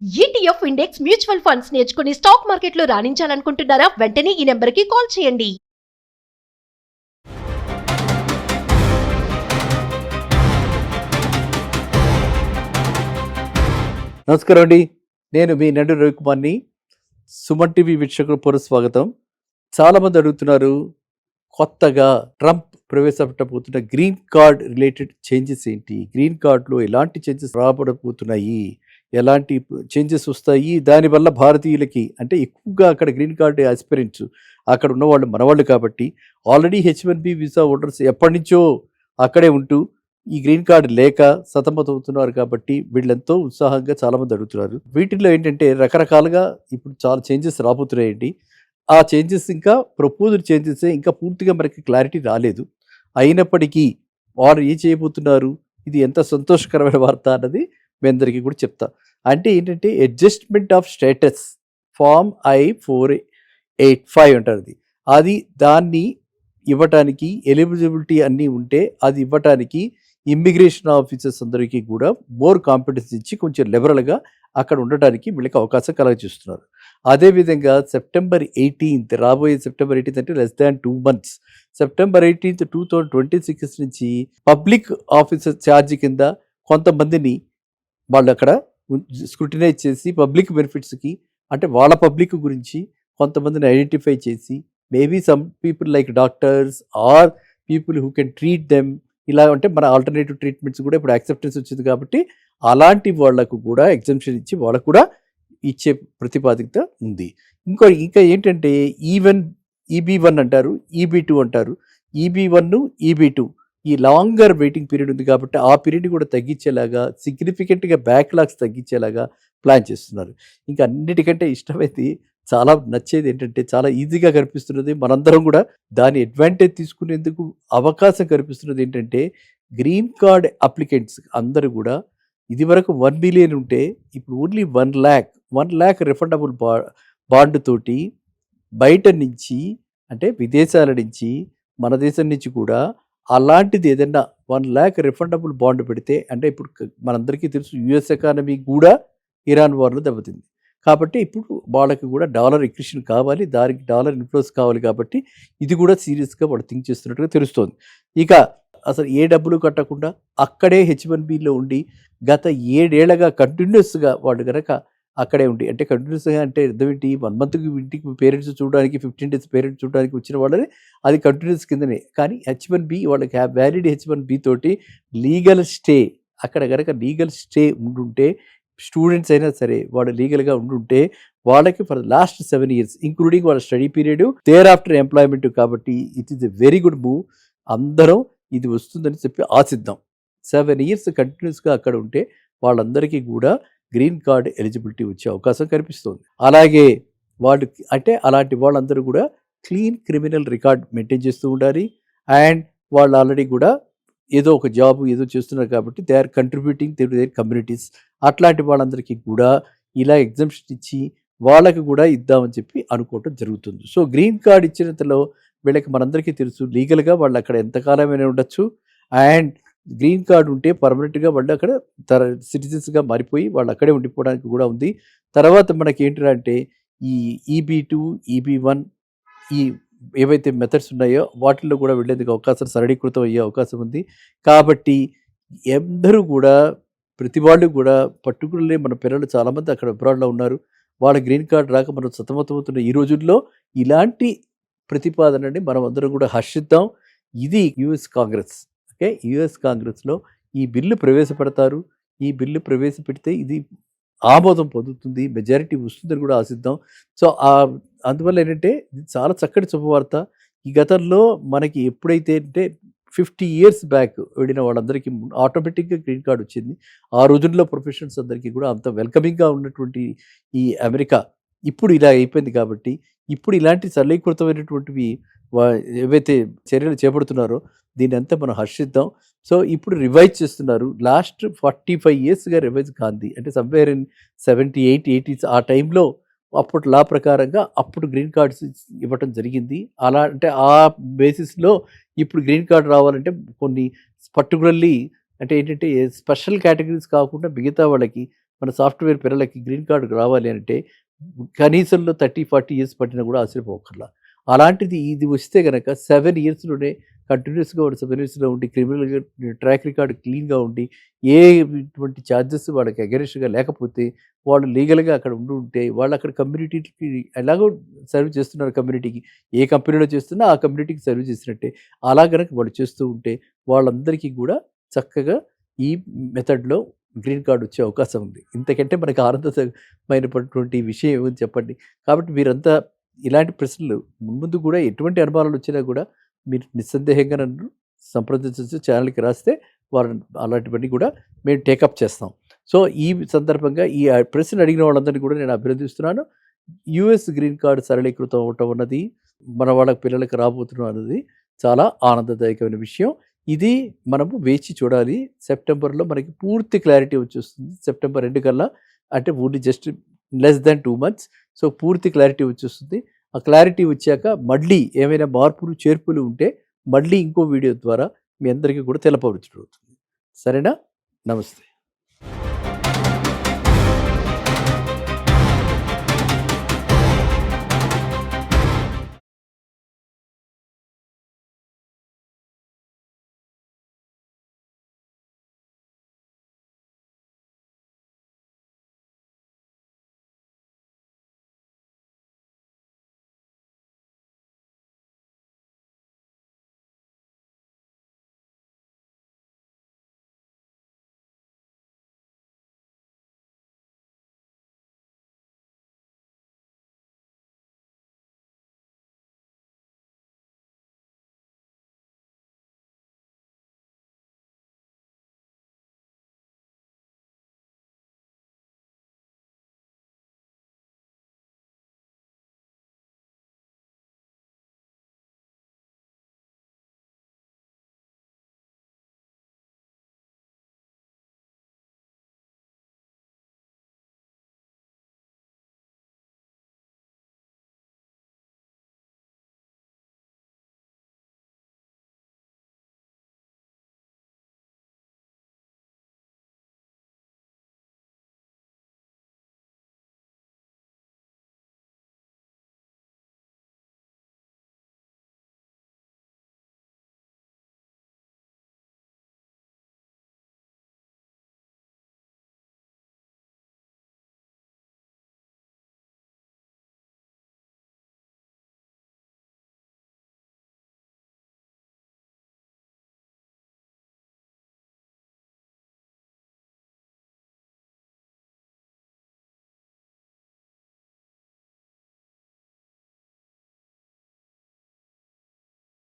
ETF index mutual funds నేర్చుకుని stock మార్కెట్లో రాణించాలనుకుంటున్నారా? వెంటనే ఈ నెంబర్కి కాల్ చేయండి. నమస్కారం అండి. నేను మీ నడు రవికుమార్ని. సుమన్ టీవీ వీక్షకులు పునఃస్వాగతం. చాలామంది అడుగుతున్నారు, కొత్తగా ట్రంప్ ప్రవేశపెట్టబోతున్న గ్రీన్ కార్డ్ రిలేటెడ్ చేంజెస్ ఏంటి, గ్రీన్ కార్డులో ఎలాంటి చేంజెస్ రాబడబోతున్నాయి, ఎలాంటి చేంజెస్ వస్తాయి, దానివల్ల భారతీయులకి అంటే ఎక్కువగా అక్కడ గ్రీన్ కార్డ్ ఆస్పిరెంట్స్ అక్కడ ఉన్నవాళ్ళు మనవాళ్ళు కాబట్టి ఆల్రెడీ H1B వీసా హోల్డర్స్ ఎప్పటి నుంచో అక్కడే ఉంటూ ఈ గ్రీన్ కార్డు లేక సతమతమవుతున్నారు కాబట్టి వీళ్ళెంతో ఉత్సాహంగా చాలామంది అడుగుతున్నారు. వీటిల్లో ఏంటంటే రకరకాలుగా ఇప్పుడు చాలా చేంజెస్ రాబోతున్నాయండి. ఆ చేంజెస్ ఇంకా ప్రపోజ్డ్ చేంజెస్, ఇంకా పూర్తిగా మనకి క్లారిటీ రాలేదు. అయినప్పటికీ వారు ఏం చేయబోతున్నారు, ఇది ఎంత సంతోషకరమైన వార్త అన్నది మీ అందరికీ కూడా చెప్తా. అంటే ఏంటంటే adjustment of status form I-485 అంటారు. అది దాన్ని ఇవ్వటానికి ఎలిజిబిలిటీ అన్నీ ఉంటే అది ఇవ్వటానికి ఇమ్మిగ్రేషన్ ఆఫీసర్స్ అందరికీ కూడా మోర్ కాంపిటెన్స్ ఇచ్చి కొంచెం లిబరల్గా అక్కడ ఉండటానికి వీళ్ళకి అవకాశం కలగజేస్తున్నారు. అదేవిధంగా సెప్టెంబర్ 18 రాబోయే సెప్టెంబర్ 18 అంటే లెస్ దాన్ 2 months, సెప్టెంబర్ 18, 2026 నుంచి పబ్లిక్ ఆఫీసర్ ఛార్జ్ కింద కొంతమందిని వాళ్ళు అక్కడ స్క్రూటినైజ్ చేసి పబ్లిక్ బెనిఫిట్స్కి అంటే వాళ్ళ పబ్లిక్ గురించి కొంతమందిని ఐడెంటిఫై చేసి maybe some people like doctors or people who can treat them, ఇలా అంటే మన ఆల్టర్నేటివ్ ట్రీట్మెంట్స్ కూడా ఇప్పుడు యాక్సెప్టెన్స్ వచ్చింది కాబట్టి అలాంటి వాళ్లకు కూడా ఎగ్జంప్షన్ ఇచ్చి వాళ్ళకు కూడా ఇచ్చే ప్రతిపాదికత ఉంది. ఇంకా ఏంటంటే ఈవెన్ EB1 అంటారు, EB2 అంటారు. EB1, EB2 ఈ లాంగర్ వెయిటింగ్ పీరియడ్ ఉంది కాబట్టి ఆ పీరియడ్ కూడా తగ్గించేలాగా సిగ్నిఫికెంట్గా బ్యాక్లాగ్స్ తగ్గించేలాగా ప్లాన్ చేస్తున్నారు. ఇంకా అన్నిటికంటే ఇష్టమైంది, చాలా నచ్చేది ఏంటంటే చాలా ఈజీగా కనిపిస్తున్నది, మనందరం కూడా దాని అడ్వాంటేజ్ తీసుకునేందుకు అవకాశం కనిపిస్తున్నది ఏంటంటే గ్రీన్ కార్డ్ అప్లికెంట్స్ అందరూ కూడా ఇది వరకు 1 million ఉంటే ఇప్పుడు ఓన్లీ 1 lakh రిఫండబుల్ బాండ్ తోటి బయట నుంచి అంటే విదేశాల నుంచి మన దేశం నుంచి కూడా అలాంటిది ఏదైనా 1 lakh రిఫండబుల్ బాండ్ పెడితే అంటే ఇప్పుడు మనందరికీ తెలుసు US ఎకానమీ కూడా ఇరాన్ వార్లో దెబ్బతింది కాబట్టి ఇప్పుడు వాళ్ళకి కూడా డాలర్ ఎక్విషన్ కావాలి, దానికి డాలర్ ఇన్ఫ్లోస్ కావాలి కాబట్టి ఇది కూడా సీరియస్గా వాళ్ళు థింక్ చేస్తున్నట్టుగా తెలుస్తోంది. ఇక అసలు ఏ డబ్బులు కట్టకుండా అక్కడే H1Bలో ఉండి గత 7 ఏళ్లుగా కంటిన్యూస్గా వాళ్ళు కనుక అక్కడే ఉండి అంటే కంటిన్యూస్గా అంటే అర్థం ఏంటి, 1 monthకి ఇంటికి పేరెంట్స్ చూడడానికి 15 days పేరెంట్స్ చూడడానికి వచ్చిన వాళ్ళని అది కంటిన్యూస్ కిందనే. కానీ H1B వాళ్ళకి వ్యాలిడ్ H1B తోటి లీగల్ స్టే అక్కడ కనుక లీగల్ స్టే ఉండుంటే స్టూడెంట్స్ అయినా సరే వాళ్ళు లీగల్గా ఉండుంటే వాళ్ళకి ఫర్ లాస్ట్ 7 years ఇంక్లూడింగ్ వాళ్ళ study period thereafter employment కాబట్టి it is a very good move. అందరం ఇది వస్తుందని చెప్పి ఆశిద్దాం. 7 years కంటిన్యూస్గా అక్కడ ఉంటే వాళ్ళందరికీ కూడా గ్రీన్ కార్డ్ ఎలిజిబిలిటీ వచ్చే అవకాశం కనిపిస్తుంది. అలాగే వాళ్ళు అంటే అలాంటి వాళ్ళందరూ కూడా క్లీన్ క్రిమినల్ రికార్డ్ మెయింటైన్ చేస్తూ ఉండాలి. అండ్ వాళ్ళు ఆల్రెడీ కూడా ఏదో ఒక జాబ్ ఏదో చేస్తున్నారు కాబట్టి they are contributing to their communities. అట్లాంటి వాళ్ళందరికీ కూడా ఇలా ఎగ్జంప్షన్ ఇచ్చి వాళ్ళకి కూడా ఇద్దామని చెప్పి అనుకోవటం జరుగుతుంది. సో గ్రీన్ కార్డ్ ఇచ్చినంతలో వీళ్ళకి మనందరికీ తెలుసు లీగల్గా వాళ్ళు అక్కడ ఎంతకాలమైనా ఉండొచ్చు. అండ్ గ్రీన్ కార్డు ఉంటే పర్మనెంట్గా వాళ్ళు అక్కడ సిటిజన్స్గా మారిపోయి వాళ్ళు అక్కడే ఉండిపోవడానికి కూడా ఉంది. తర్వాత మనకి ఏంటంటే ఈ EB2, EB1 ఈ ఏవైతే మెథడ్స్ ఉన్నాయో వాటిల్లో కూడా వెళ్ళేందుకు అవకాశం సరళీకృతం అయ్యే అవకాశం ఉంది. కాబట్టి అందరూ కూడా ప్రతి వాళ్ళు కూడా పర్టికులర్లీ మన పిల్లలు చాలామంది అక్కడ అబ్రాడ్లో ఉన్నారు, వాళ్ళ గ్రీన్ కార్డ్ రాక మనం సతమతమవుతున్న ఈ రోజుల్లో ఇలాంటి ప్రతిపాదనని మనం అందరం కూడా హర్షిద్దాం. ఇది US కాంగ్రెస్. ఓకే, US కాంగ్రెస్లో ఈ బిల్లు ప్రవేశపెడతారు. ఈ బిల్లు ప్రవేశపెడితే ఇది ఆమోదం పొందుతుంది, మెజారిటీ వస్తుందని కూడా ఆశిద్దాం. సో అందువల్ల ఏంటంటే ఇది చాలా చక్కటి శుభవార్త. ఈ గతంలో మనకి ఎప్పుడైతే అంటే 50 years బ్యాక్ వెళ్ళిన వాళ్ళందరికీ ఆటోమేటిక్గా గ్రీన్ కార్డ్ వచ్చింది. ఆ రోజుల్లో ప్రొఫెషనల్స్ అందరికీ కూడా అంత వెల్కమింగ్గా ఉన్నటువంటి ఈ అమెరికా ఇప్పుడు ఇలా అయిపోయింది కాబట్టి ఇప్పుడు ఇలాంటి సరళీకృతమైనటువంటివి ఏవైతే చర్యలు చేపడుతున్నారో దీని అంతా మనం హర్షిద్దాం. సో ఇప్పుడు రివైజ్ చేస్తున్నారు. లాస్ట్ 45 yearsగా రివైజ్ కాంది అంటే సమ్వేర్ ఇన్ 78, 80s ఆ టైంలో అప్పుడు లా ప్రకారంగా అప్పుడు గ్రీన్ కార్డ్స్ ఇవ్వటం జరిగింది. అలా అంటే ఆ బేసిస్లో ఇప్పుడు గ్రీన్ కార్డ్ రావాలంటే కొన్ని పర్టికులర్లీ అంటే ఏంటంటే స్పెషల్ కేటగిరీస్ కాకుండా మిగతా వాళ్ళకి మన సాఫ్ట్వేర్ పిల్లలకి గ్రీన్ కార్డు రావాలి అంటే కనీసంలో 30-40 ఇయర్స్ పట్టినా కూడా ఆశ్చర్యపోకర్లా. అలాంటిది ఇది వస్తే గనక 7 ఇయర్స్‌లోనే కంటిన్యూయస్‌గా వాడు 7 ఇయర్స్‌లో ఉండి క్రిమినల్‌గా ట్రాక్ రికార్డ్ క్లీన్‌గా ఉండి ఏ ఇటువంటి చార్జెస్ వాళ్ళకి అగెనిస్ట్‌గా లేకపోతే వాళ్ళు లీగల్‌గా అక్కడ ఉంటే వాళ్ళు అక్కడ కమ్యూనిటీకి ఎలాగో సర్వ్ చేస్తున్నారు కమ్యూనిటీకి. ఏ కంపెనీలో చేస్తున్నా ఆ కమ్యూనిటీకి సర్వ్ చేసినట్టే. అలా గనక వాళ్ళు చేస్తూ ఉంటే వాళ్ళందరికీ కూడా చక్కగా ఈ మెథడ్‌లో గ్రీన్ కార్డ్ వచ్చే అవకాశం ఉంది. ఇంతకంటే మనకు ఆనందమైనటువంటి విషయం ఏముంది చెప్పండి. కాబట్టి మీరంతా ఇలాంటి ప్రశ్నలు మున్ముందు కూడా ఎటువంటి అనుమానాలు వచ్చినా కూడా మీరు నిస్సందేహంగా నన్ను సంప్రదించొచ్చు. ఛానల్‌కి రాస్తే అలాంటివన్నీ కూడా మేము టేకప్ చేస్తాం. సో, ఈ సందర్భంగా ఈ ప్రశ్న అడిగిన వాళ్ళందరినీ కూడా నేను అభినందిస్తున్నాను. యూఎస్ గ్రీన్ కార్డ్ సరళీకృతం అవ్వటం అన్నది మన వాళ్ళ పిల్లలకి రాబోతున్నాం అన్నది చాలా ఆనందదాయకమైన విషయం. ఇది మనము వేచి చూడాలి. సెప్టెంబర్‌లో మనకి పూర్తి క్లారిటీ వచ్చేస్తుంది. సెప్టెంబర్ ఎండ్ కల్లా అంటే only just less than 2 months. So, పూర్తి క్లారిటీ వచ్చేస్తుంది. ఆ క్లారిటీ వచ్చాక మళ్ళీ ఏమైనా మార్పులు, చేర్పులు ఉంటే మళ్ళీ ఇంకో వీడియో ద్వారా మీ అందరికీ కూడా తెలపవచ్చును. సరేనా? నమస్తే.